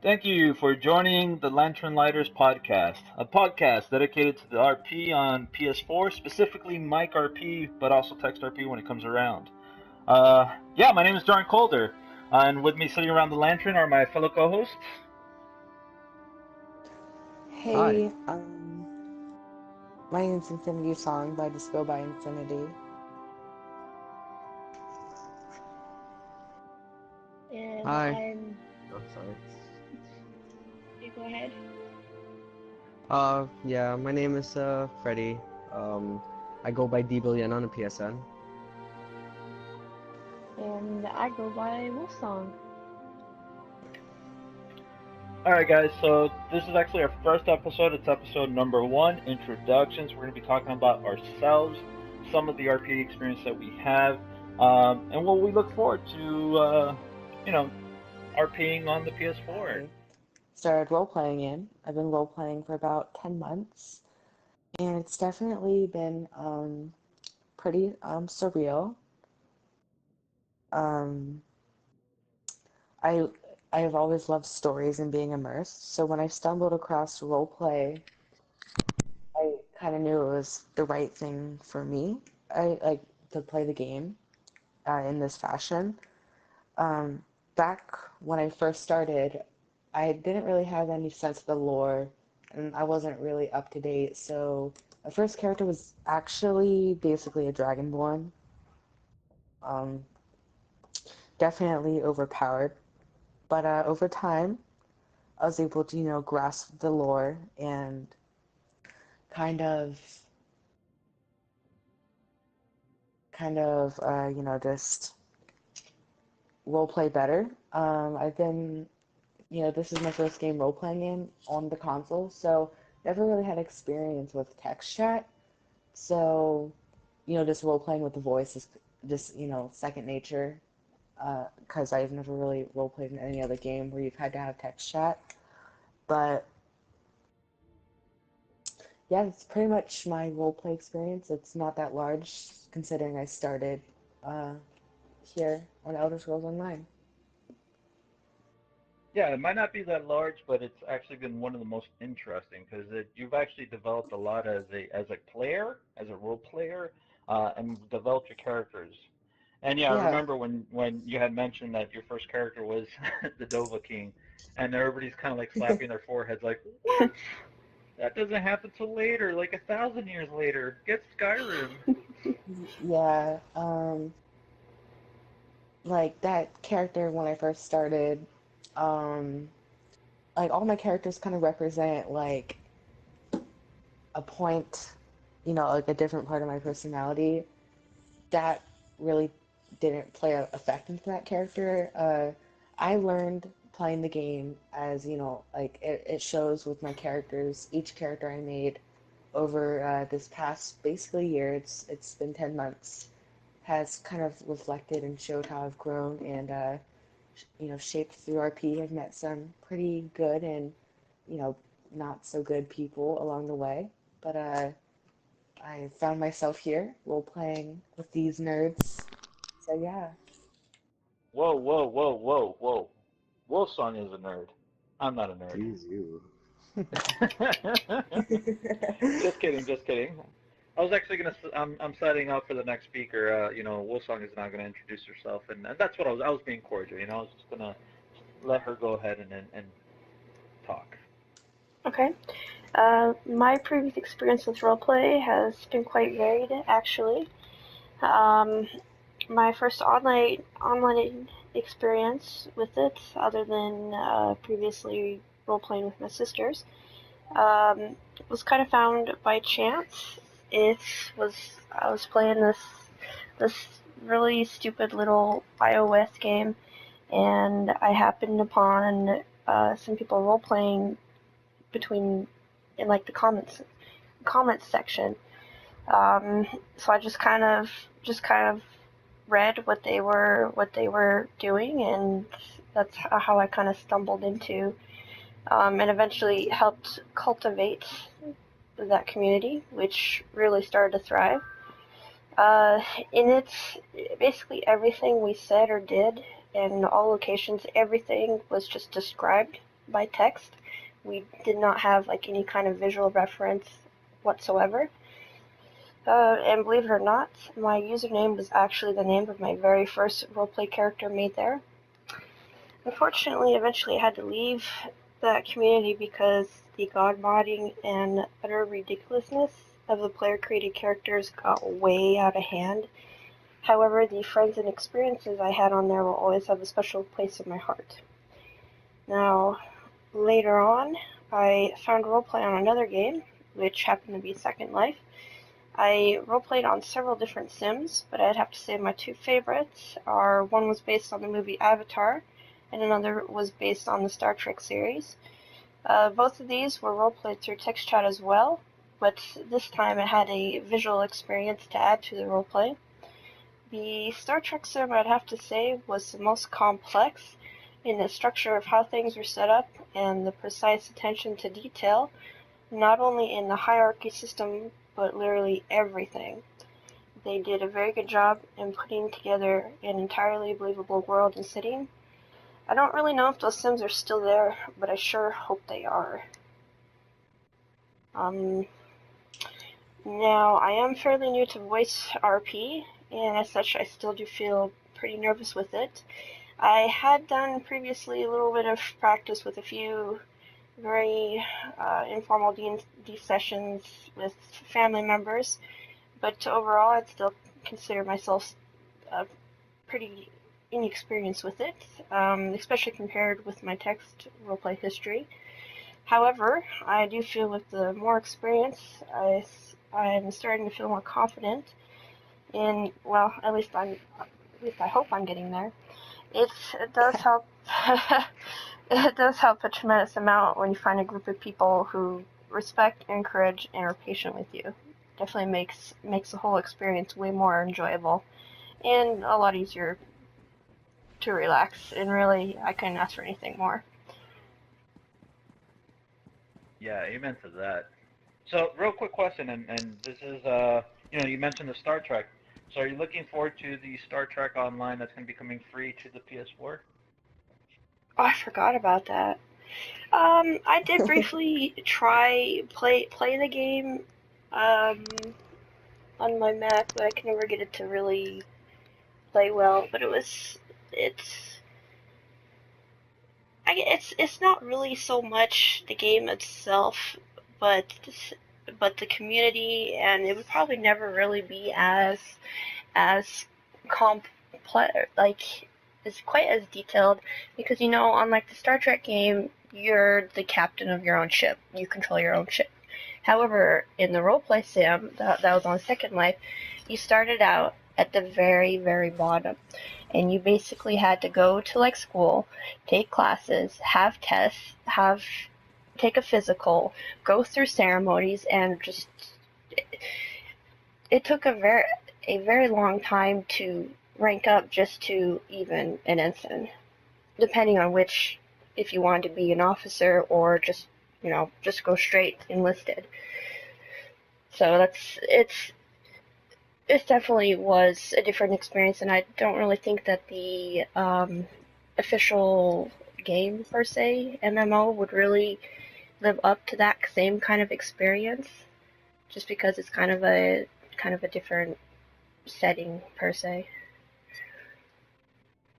Thank you for joining the Lantern Lighters podcast, a podcast dedicated to the RP on PS4, specifically Mic RP, but also Text RP when it comes around. My name is Jarnkoldur, and with me sitting around the Lantern are my fellow co-hosts. Hey, my name's Infinity Song, but I just go by Infinity. And Hi. I'm. Oh, sorry. You go ahead. My name is Freddy. I go by dbillena on the PSN. And I go by Wolfsong. Alright guys, so this is actually our first episode. It's episode number 1, Introductions. We're going to be talking about ourselves, some of the RP experience that we have, and what we look forward to, RPing on the PS4. Started role-playing in. I've been role-playing for about 10 months, and it's definitely been pretty surreal. I've always loved stories and being immersed, so when I stumbled across roleplay, I kind of knew it was the right thing for me. I like to play the game in this fashion. Back when I first started, I didn't really have any sense of the lore, and I wasn't really up to date, so my first character was actually basically a dragonborn. Definitely overpowered, but over time, I was able to, grasp the lore and kind of, just roleplay better. I've been this is my first game role-playing in on the console, so never really had experience with text chat. So, just role-playing with the voice is just, second nature, because I've never really role-played in any other game where you've had to have text chat. But, yeah, that's pretty much my role-play experience. It's not that large, considering I started here on Elder Scrolls Online. Yeah, it might not be that large, but it's actually been one of the most interesting because you've actually developed a lot as a player, as a role player, and developed your characters. And yeah, I Yeah. remember when you had mentioned that your first character was the Dova King, and everybody's kind of like slapping their foreheads, like, what? That doesn't happen till later, like 1,000 years later. Get Skyrim. Yeah, like that character when I first started, um, like all my characters kind of represent like a point, like a different part of my personality that really didn't play a effect into that character. I learned playing the game as, like it shows with my characters, each character I made over this past basically year, it's been 10 months, has kind of reflected and showed how I've grown and shaped through RP. I've met some pretty good and not so good people along the way, but I found myself here role playing with these nerds. So yeah. Whoa, whoa, whoa, whoa, whoa. Wolfsong is a nerd. I'm not a nerd. Jeez, you. Just kidding, just kidding. I was actually I'm setting up for the next speaker. Wolfsong is now gonna introduce herself, and that's what I was being cordial. I was just gonna let her go ahead and talk. Okay. My previous experience with roleplay has been quite varied, actually. My first online experience with it, other than previously role-playing with my sisters, was kind of found by chance. I was playing this really stupid little iOS game, and I happened upon some people role-playing in like the comments section. So I just kind of read what they were doing, and that's how I kind of stumbled into and eventually helped cultivate that community, which really started to thrive. In it, everything we said or did, in all locations, everything was just described by text. We did not have like any kind of visual reference whatsoever. And believe it or not, my username was actually the name of my very first roleplay character made there. Unfortunately, eventually I had to leave that community because the god modding and utter ridiculousness of the player-created characters got way out of hand. However, the friends and experiences I had on there will always have a special place in my heart. Now, later on, I found roleplay on another game, which happened to be Second Life. I roleplayed on several different sims, but I'd have to say my two favorites are one was based on the movie Avatar, and another was based on the Star Trek series. Both of these were roleplayed through text chat as well, but this time it had a visual experience to add to the roleplay. The Star Trek sim, I'd have to say, was the most complex in the structure of how things were set up and the precise attention to detail, not only in the hierarchy system, but literally everything. They did a very good job in putting together an entirely believable world and setting. I don't really know if those sims are still there, but I sure hope they are. Now, I am fairly new to voice RP, and as such I still do feel pretty nervous with it. I had done previously a little bit of practice with a few very informal D sessions with family members, but overall I'd still consider myself pretty inexperienced with it, especially compared with my text roleplay history. However, I do feel with the more experience, I'm starting to feel more confident in, well, at least I hope I'm getting there. It does help. It does help a tremendous amount when you find a group of people who respect, encourage, and are patient with you. Definitely makes the whole experience way more enjoyable and a lot easier to relax. And really, I couldn't ask for anything more. Yeah, amen to that. So, real quick question, and this is, you mentioned the Star Trek. So, are you looking forward to the Star Trek Online that's going to be coming free to the PS4? Oh, I forgot about that. I did briefly play the game on my Mac, but I can never get it to really play well. But it's not really so much the game itself, but the community, and it would probably never really be as complex, like it's quite as detailed, because unlike the Star Trek game, you're the captain of your own ship. You control your own ship. However, in the roleplay sim that was on Second Life, you started out at the very, very bottom, and you basically had to go to like school, take classes, have tests, take a physical, go through ceremonies, and just it took a very long time to rank up just to even an ensign, depending on if you wanted to be an officer or just go straight enlisted. So it definitely was a different experience, and I don't really think that the official game per se, MMO, would really live up to that same kind of experience, just because it's kind of a different setting per se.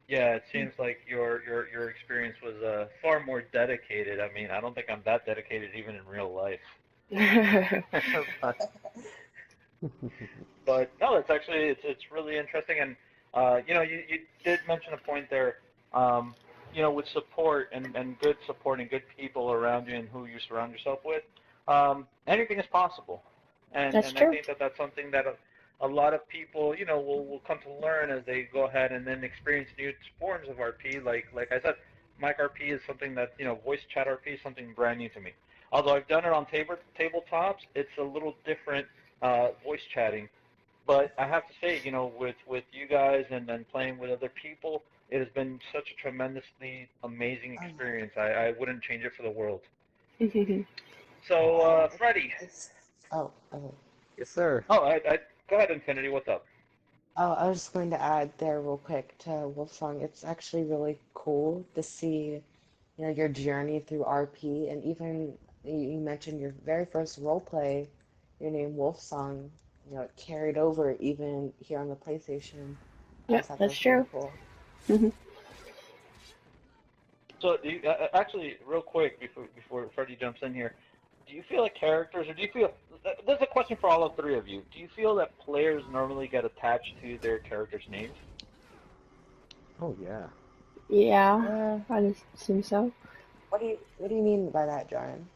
Yeah, it seems like your experience was far more dedicated. I mean, I don't think I'm that dedicated even in real life. But no, it's really interesting, and you did mention a point there. With support and good support and good people around you and who you surround yourself with, anything is possible. And That's I true. think that that's something that a lot of people, will come to learn as they go ahead and then experience new forms of RP. Like I said, mic RP is something that, voice chat RP is something brand new to me. Although I've done it on tabletops, it's a little different voice chatting. But I have to say, with you guys and then playing with other people, it has been such a tremendously amazing experience. I wouldn't change it for the world. So, Freddie. Oh, okay. Yes, sir. Oh, go ahead, Infinity. What's up? Oh, I was just going to add there real quick to Wolfsong. It's actually really cool to see your journey through RP, and even you mentioned your very first role play, your name Wolfsong, it carried over even here on the PlayStation. I Yep, just thought that that's was really true. cool. So, actually, real quick before Freddie jumps in here, do you feel like characters, or do you feel? There's a question for all of three of you. Do you feel that players normally get attached to their characters' names? Oh yeah. Yeah, I assume so. What do you mean by that, John?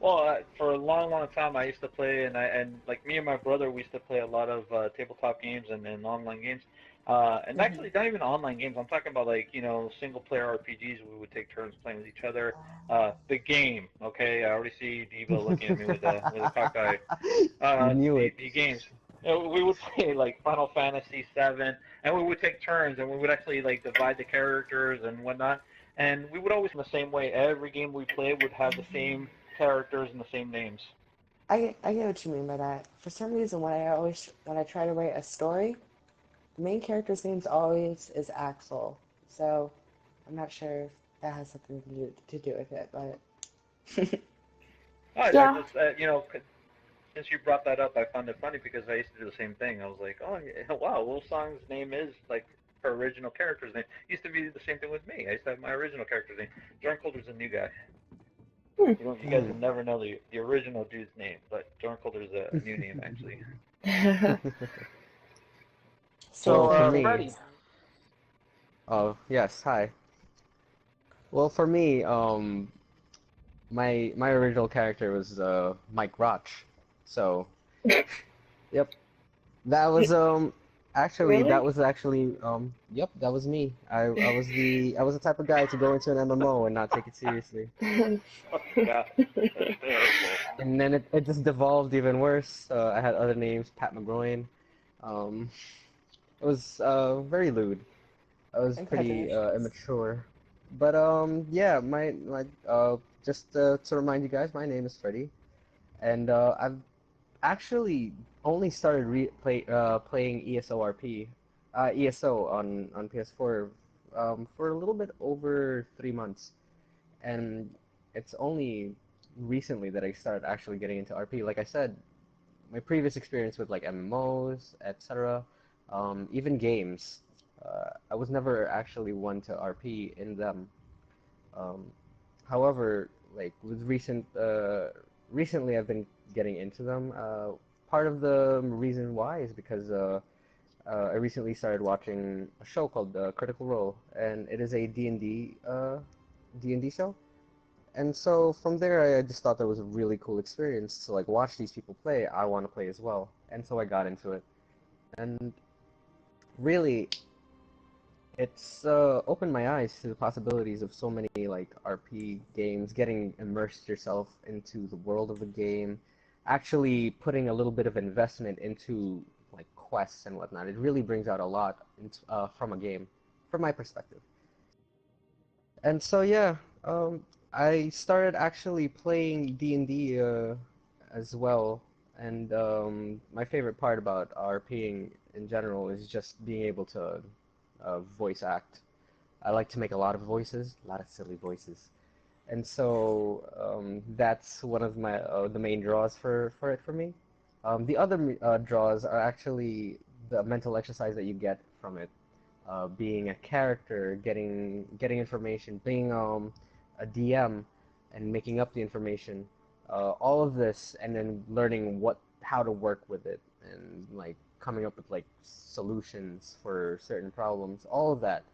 Well, for a long, long time, I used to play, and like me and my brother, we used to play a lot of tabletop games and online games. And actually, not even online games. I'm talking about like single player RPGs. We would take turns playing with each other. The game, okay. I already see Diva looking at me with a cockeye. You knew it. The games. We would play like Final Fantasy VII, and we would take turns, and we would actually like divide the characters and whatnot. And we would always in the same way. Every game we played would have the same characters and the same names. I get what you mean by that. For some reason, when I try to write a story, the main character's name's always is Axel. So I'm not sure if that has something to do with it, but I Yeah. just since you brought that up, I found it funny because I used to do the same thing. I was like, oh yeah, wow, Wolfsong's name is like her original character's name. Used to be the same thing with me. I used to have my original character's name. Jarnkolder's a new guy. You guys will never know the original dude's name, but Jarnkolder's a new name actually. Well, for So, me, Freddie. oh yes, hi. Well, for me, my original character was Mike Roch. So, yep, that was actually Really? yep, that was me. I was the type of guy to go into an MMO and not take it seriously. Oh God, that's terrible. And then it just devolved even worse. I had other names, Pat McGroin. Um, it was very lewd. I was pretty congratulations. immature. But yeah, my just to remind you guys, my name is Freddie, and I've actually only started playing ESO on PS4 for a little bit over 3 months, and it's only recently that I started actually getting into RP. Like I said, my previous experience with like MMOs, etc., even games, I was never actually one to RP in them. Um, However, like with recently I've been getting into them. Part of the reason why is because I recently started watching a show called Critical Role, and it is a D&D show. And so from there, I just thought that was a really cool experience to like watch these people play. I want to play as well, and so I got into it. And really, it's opened my eyes to the possibilities of so many like RP games, getting immersed yourself into the world of the game, actually putting a little bit of investment into like quests and whatnot. It really brings out a lot from a game, from my perspective. And so yeah, I started actually playing D&D as well, and my favorite part about RPing in general is just being able to voice act. I like to make a lot of voices, a lot of silly voices, and so that's one of the main draws for it for me. The other draws are actually the mental exercise that you get from it, being a character, getting information, being a DM, and making up the information. All of this, and then learning how to work with it, and like coming up with like solutions for certain problems. All of that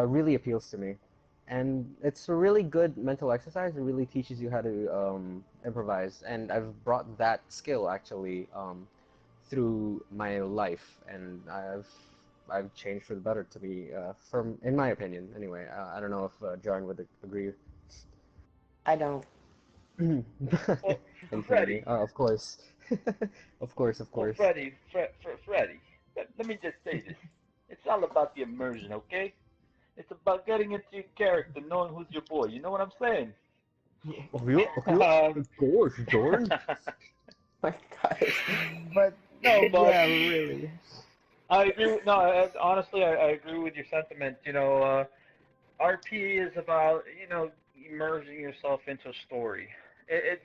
really appeals to me, and it's a really good mental exercise. It really teaches you how to improvise, and I've brought that skill actually through my life, and I've changed for the better to be, from in my opinion anyway. I don't know if John would agree. I don't. Well, Infinity, Freddie. of course, of Well, course. Freddie. Let me just say this. It's all about the immersion, okay? It's about getting into your character, knowing who's your boy. You know what I'm saying? Of course, Jordan. My gosh. But No, but yeah, really. I agree. No, honestly, I agree with your sentiment. RP is about, immersing yourself into a story. A,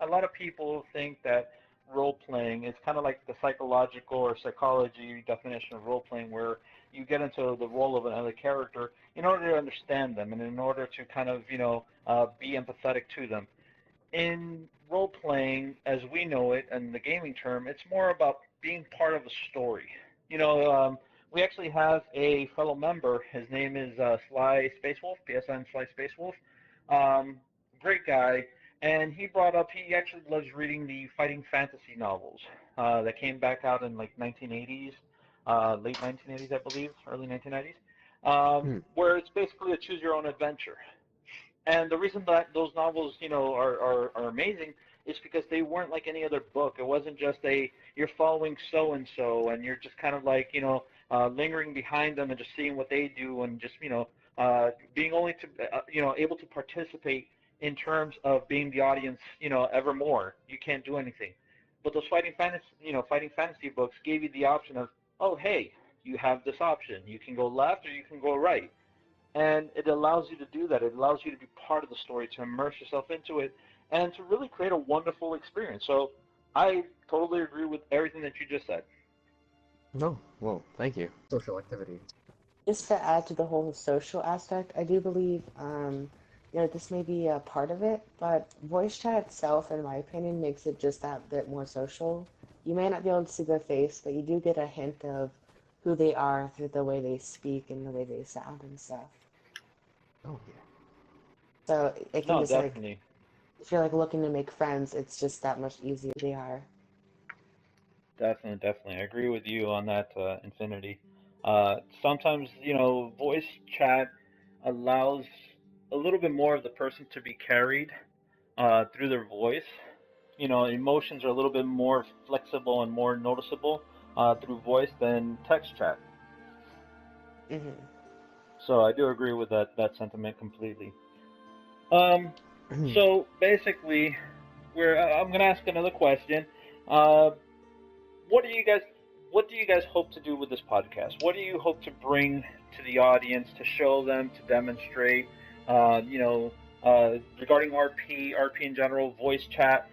a lot of people think that role playing is kind of like the psychological or psychology definition of role playing, where you get into the role of another character in order to understand them and in order to kind of, be empathetic to them. In role playing, as we know it, and the gaming term, it's more about being part of a story. We actually have a fellow member. His name is Sly Space Wolf, PSN Sly Space Wolf. Um, Great guy, and he brought up he actually loves reading the fighting fantasy novels that came back out in like 1980s, late 1980s, I believe, early 1990s, where it's basically a choose your own adventure. And the reason that those novels, are amazing is because they weren't like any other book. It wasn't just you're following so and so, and you're just kind of like, lingering behind them and just seeing what they do, and just, being only to, able to participate in terms of being the audience, ever more. You can't do anything. But those fighting fantasy books gave you the option of, oh, hey, you have this option. You can go left or you can go right. And it allows you to do that. It allows you to be part of the story, to immerse yourself into it, and to really create a wonderful experience. So I totally agree with everything that you just said. No, well, thank you. Social activity. Just to add to the whole social aspect, I do believe, this may be a part of it, but voice chat itself, in my opinion, makes it just that bit more social. You may not be able to see their face, but you do get a hint of who they are through the way they speak and the way they sound and stuff. Oh, yeah. So it can No, just definitely. if you're looking to make friends, it's just that much easier they are. Definitely. I agree with you on that, Infinity. Sometimes, voice chat allows a little bit more of the person to be carried through their voice. Emotions are a little bit more flexible and more noticeable through voice than text chat. Mm-hmm. So I do agree with that sentiment completely. So basically, I'm gonna ask another question. Uh, what do you guys hope to do with this podcast? What do you hope to bring to the audience, to show them, to demonstrate? Regarding RP in general, voice chat.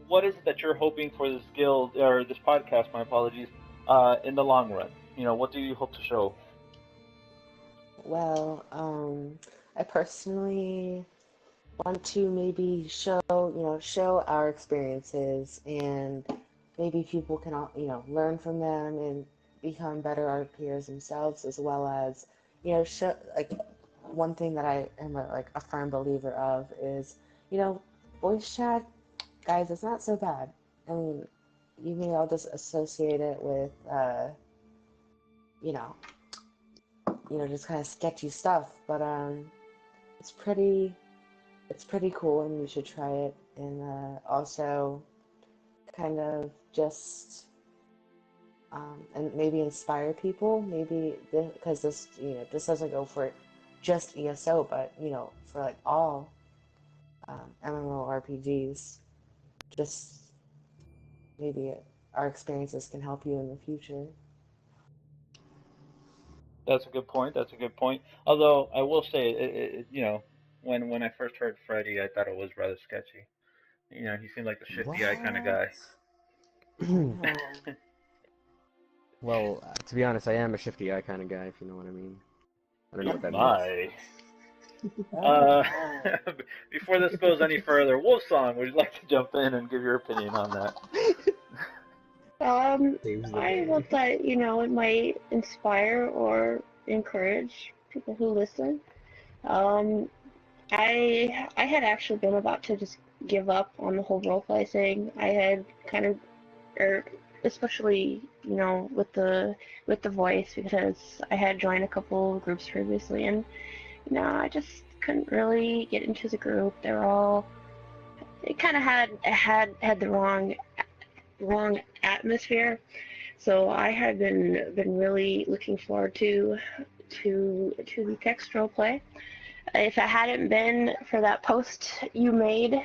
What is it that you're hoping for this guild or this podcast? My apologies. In the long run, what do you hope to show? Well, I personally want to maybe show our experiences, and maybe people can, learn from them and become better RPers themselves, as well as, show, one thing that I am a firm believer of is, voice chat, guys, it's not so bad. I mean, you may all just associate it with, you know, just kind of sketchy stuff, but it's pretty cool, and you should try it. And also, kind of just and maybe inspire people. Maybe because this doesn't go for just ESO, but for all MMORPGs. Just maybe our experiences can help you in the future. That's a good point. Although I will say, when I first heard Freddy, I thought it was rather sketchy. He seemed like a shifty eye kind of guy. Well, to be honest, I am a shifty eye kind of guy, if you know what I mean. I don't know what that My. means. Before this goes any further, Wolfsong, would you like to jump in and give your opinion on that? I hope that, it might inspire or encourage people who listen. I had actually been about to just give up on the whole roleplay thing. I had kind of, especially, with the voice, because I had joined a couple groups previously, and I just couldn't really get into the group. It kind of had the wrong atmosphere. So I had been really looking forward to the text roleplay. If it hadn't been for that post you made,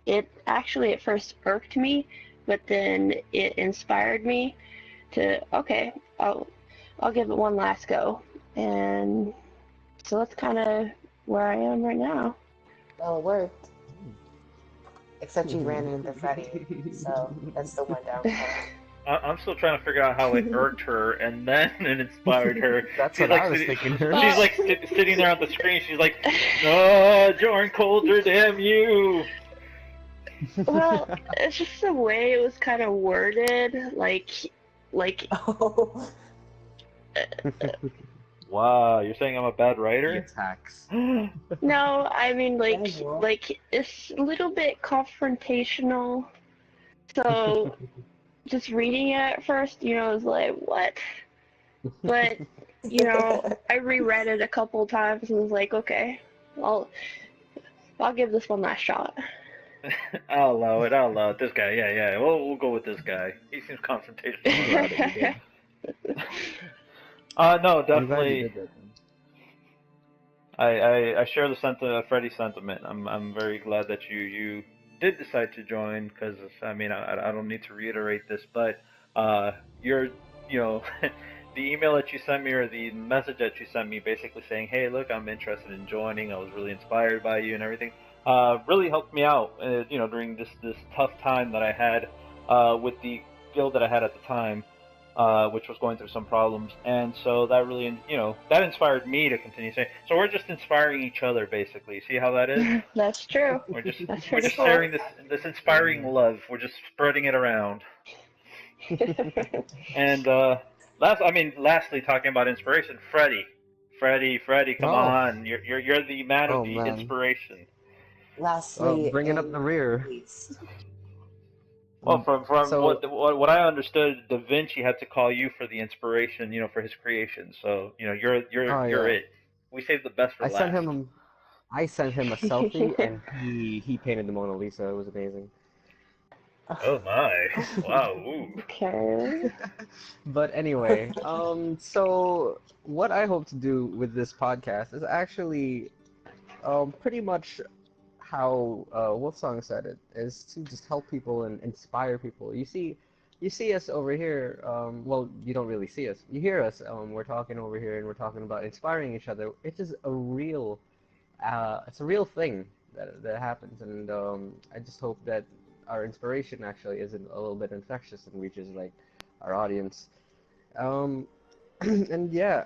it actually at first irked me, but then it inspired me to, okay, I'll give it one last go. And so that's kind of where I am right now. Well, it worked. Except you ran into Freddy, so that's the one downside. I'm still trying to figure out how it irked her and then it inspired her. That's She's what I like was sitting, thinking. she's like sitting there on the screen. She's like, "Oh, Jarnkoldur, damn you!" Well, it's just the way it was kind of worded, like Oh, Wow, you're saying I'm a bad The writer? attacks. no, I mean Casual. like it's a little bit confrontational. So just reading it at first, it was like what? But I reread it a couple times and was like, okay, I'll give this one last shot. I'll allow it. I'll allow it. This guy, yeah. We'll go with this guy. He seems confrontational. I'm glad that you did. No, I'm glad you definitely. did that. Then. I share the Freddy's sentiment. I'm very glad that you did decide to join because I mean I don't need to reiterate this, but you're the email that you sent me or the message that you sent me basically saying, hey, look, I'm interested in joining. I was really inspired by you and everything. Really helped me out during this tough time that I had with the guild that I had at the time. Which was going through some problems, and so that really, that inspired me to continue saying. So we're just inspiring each other, basically. See how that is? That's true. We're just That's we're pretty just cool. sharing this inspiring love. We're just spreading it around. And lastly, talking about inspiration, Freddy, come Oh. on! You're the man of Oh, the man. inspiration. lastly, Bringing up the rear. least. Well, from So- what I understood, Da Vinci had to call you for the inspiration, for his creation. So you're yeah. it. We saved the best for I last. sent him a selfie, and he painted the Mona Lisa. It was amazing. Oh my! Wow! Ooh. Okay. But anyway, so what I hope to do with this podcast is actually, pretty much how Wolfsong said it, is to just help people and inspire people. You see us over here. Well, you don't really see us. You hear us. We're talking over here, and we're talking about inspiring each other. It is it's a real thing that happens, and I just hope that our inspiration actually isn't a little bit infectious and reaches like our audience. Um, and yeah,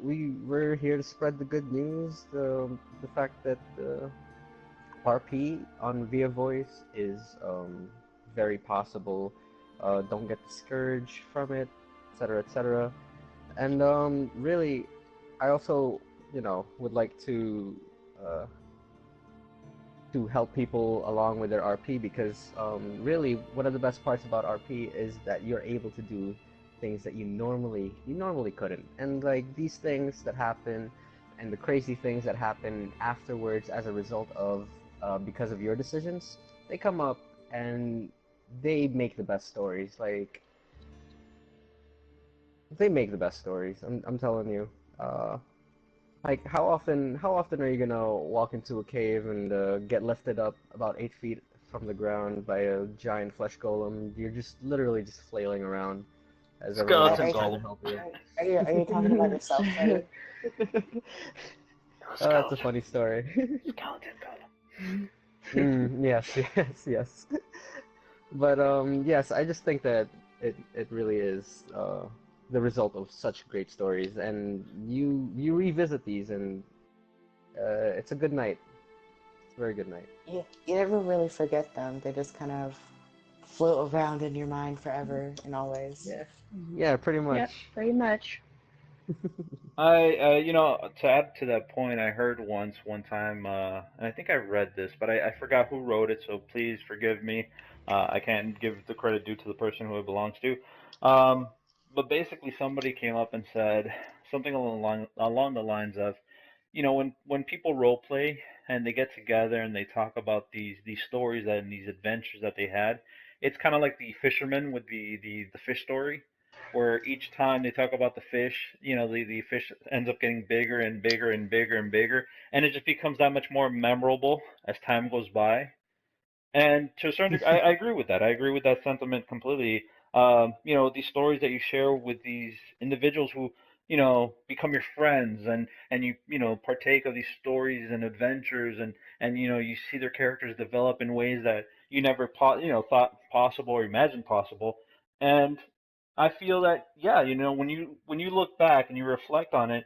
we're here to spread the good news, the fact that RP on via voice is very possible. Don't get discouraged from it, etc., etc. And really, I also, would like uh, to help people along with their RP because really, one of the best parts about RP is that you're able to do things that you normally couldn't. And like these things that happen, and the crazy things that happen afterwards as a result of because of your decisions, they come up and they make the best stories. Like they make the best stories. I'm telling you. Like how often are you gonna walk into a cave and get lifted up about 8 feet from the ground by a giant flesh golem? You're just literally just flailing around as everyone else Skeleton Are is trying to golem. help you. Are you talking about yourself, Freddy? Oh, that's a funny story. Skeleton golem. Yes, yes. But yes, I just think that it really is the result of such great stories, and you revisit these, and it's a good night. It's a very good night. You never really forget them. They just kind of float around in your mind forever and always. Yeah, pretty Yep, much. pretty much. To add to that point, I heard one time, and I think I read this, but I forgot who wrote it, so please forgive me. I can't give the credit due to the person who it belongs to. But basically, somebody came up and said something along the lines of, when people role play and they get together and they talk about these stories and these adventures that they had, it's kind of like the fisherman with the fish story, where each time they talk about the fish, the fish ends up getting bigger and bigger and bigger and bigger, and it just becomes that much more memorable as time goes by. And to a certain degree, I agree with that. I agree with that sentiment completely. These stories that you share with these individuals who, become your friends, and you partake of these stories and adventures, and you see their characters develop in ways that you never thought possible or imagined possible. And I feel that, yeah, when you look back and you reflect on it,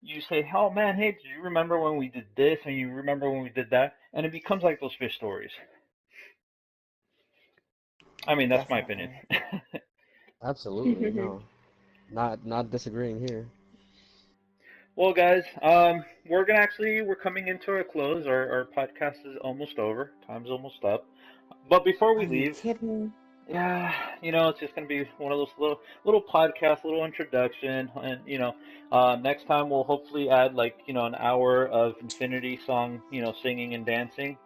you say, "Oh man, hey, do you remember when we did this? And you remember when we did that?" And it becomes like those fish stories. I mean, that's my opinion. Definitely. Absolutely, no. Not disagreeing here. Well, guys, we're coming into our close. Our podcast is almost over. Time's almost up. But before we Are you leave, kidding? yeah, it's just gonna be one of those little podcasts, little introduction, and next time we'll hopefully add like an hour of Infinity song, singing and dancing,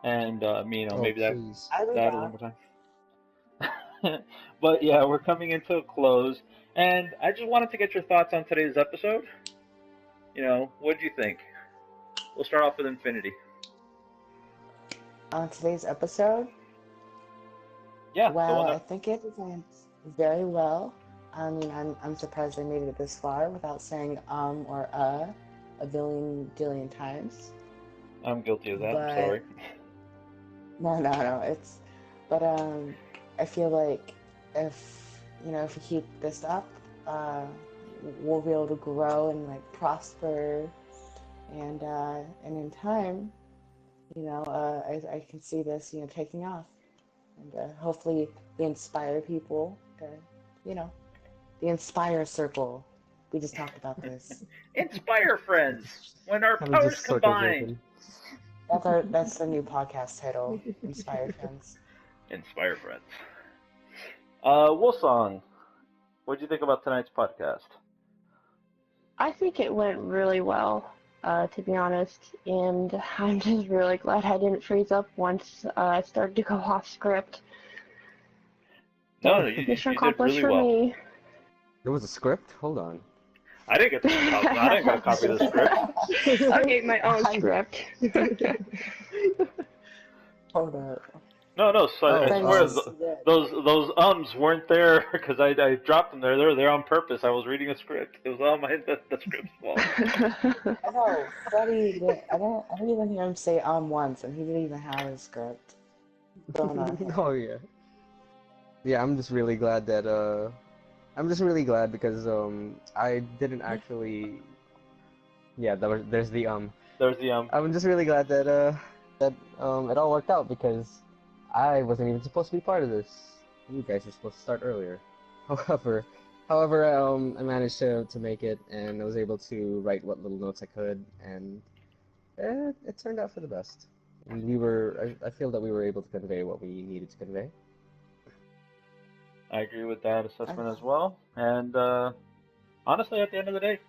and Oh, maybe please. I'll be that one down. more time. But yeah, we're coming into a close, and I just wanted to get your thoughts on today's episode. What do you think? We'll start off with Infinity. On today's episode, Yeah, the well, one I that. think it went very well. I mean, I'm surprised I made it this far without saying or a billion times. I'm guilty of that. I'm But sorry. no, but I feel like if we keep this up, uh, we'll be able to grow and like prosper, and in time, I can see this, taking off, and hopefully we inspire people to, you know, the Inspire Circle. We just talked about this. Inspire friends when our Kind of powers just circle combined. jerking. That's the new podcast title, Inspire Friends. Inspire friends. Wolsong, what do you think about tonight's podcast? I think it went really well, to be honest, and I'm just really glad I didn't freeze up once I started to go off script. No, So, no, you, mission you did accomplished really for well. me. There was a script? Hold on. I didn't get I didn't get a copy of the script. I made my own I- script. Hold up. No. So Oh, I swear those ums weren't there because I dropped them there. They were there on purpose. I was reading a script. It was all the script's fault. I know, Freddie. I didn't even hear him say once, and he didn't even have a script. Don't know him. oh yeah. Yeah, I'm just really glad that I'm just really glad because I didn't actually. Yeah, there's the There's the I'm just really glad that that it all worked out because I wasn't even supposed to be part of this. You guys were supposed to start earlier. However, I managed to make it, and I was able to write what little notes I could, and it turned out for the best. And I feel that we were able to convey what we needed to convey. I agree with that assessment as well. And honestly, at the end of the day,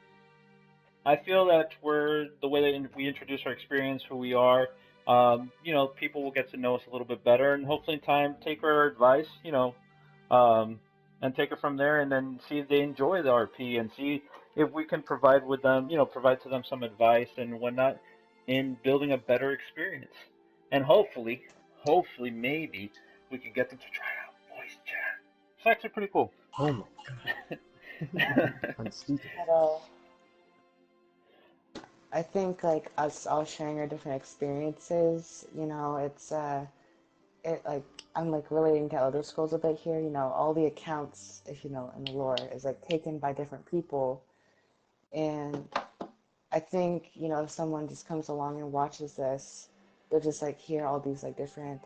I feel that the way that we introduce our experience, who we are. People will get to know us a little bit better, and hopefully, in time, take our advice, and take it from there, and then see if they enjoy the RP, and see if we can provide to them some advice and whatnot in building a better experience. And hopefully, maybe we can get them to try out voice chat. It's actually pretty cool. Oh my god. I'm stupid. But, I think like us all sharing our different experiences, it like I'm like relating to Elder Scrolls a bit here. All the accounts, if you know in the lore, is like taken by different people, and I think if someone just comes along and watches this, they'll just like hear all these like different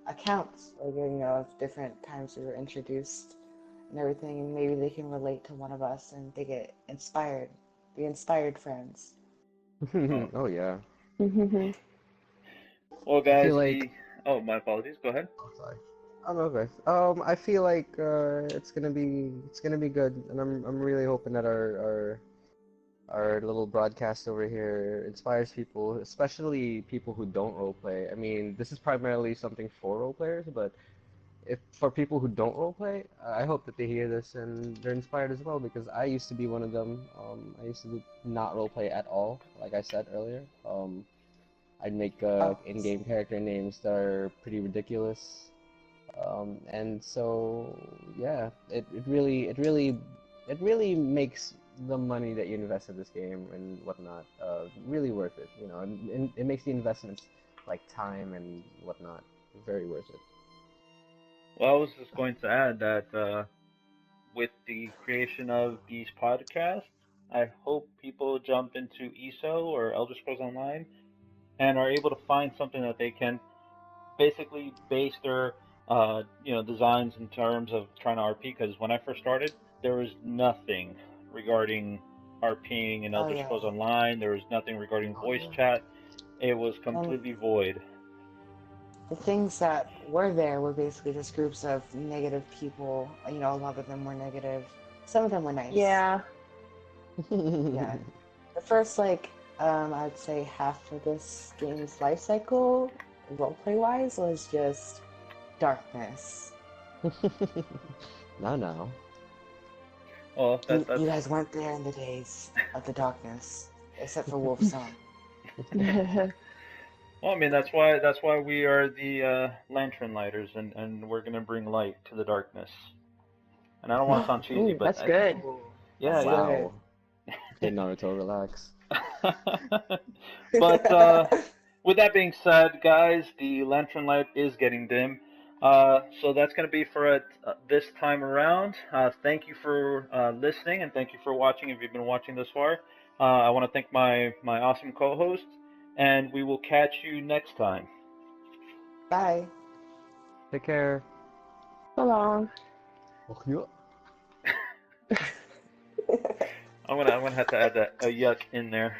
accounts, like of different times we were introduced and everything, and maybe they can relate to one of us and they get inspired, be inspired friends. Oh, Oh yeah. well, I guys, feel like. oh, my apologies. Go ahead. Oh, sorry. I'm okay. I feel like it's gonna be good, and I'm really hoping that our little broadcast over here inspires people, especially people who don't roleplay. I mean, this is primarily something for roleplayers, but if for people who don't roleplay, I hope that they hear this and they're inspired as well because I used to be one of them. I used to not roleplay at all, like I said earlier. I'd make Oh, in-game character names that are pretty ridiculous. And so yeah, it really makes the money that you invest in this game and whatnot, really worth it. You know, and it makes the investments like time and whatnot very worth it. Well, I was just going to add that with the creation of these podcasts, I hope people jump into ESO or Elder Scrolls Online and are able to find something that they can basically base their designs in terms of trying to RP. Because when I first started, there was nothing regarding RPing in Oh Elder yeah. Scrolls Online. There was nothing regarding Oh, voice yeah. chat. It was completely void. The things that were there were basically just groups of negative people. You know, a lot of them were negative. Some of them were nice. Yeah. Yeah. The first, like, I'd say half of this game's life cycle, roleplay wise, was just darkness. Now. Well, You that's guys weren't there in the days of the darkness, except for Wolfsong. well. I mean, that's why we are the lantern lighters, and we're gonna bring light to the darkness. And I don't want to sound cheesy, Ooh, but that's good. yeah, Wow. Hey Naruto, relax. But with that being said, guys, the lantern light is getting dim. So that's going to be for it this time around. Thank you for listening, and thank you for watching if you've been watching this far. I want to thank my awesome co-host, and we will catch you next time. Bye. Take care. So long. I'm gonna have to add that a yuck in there.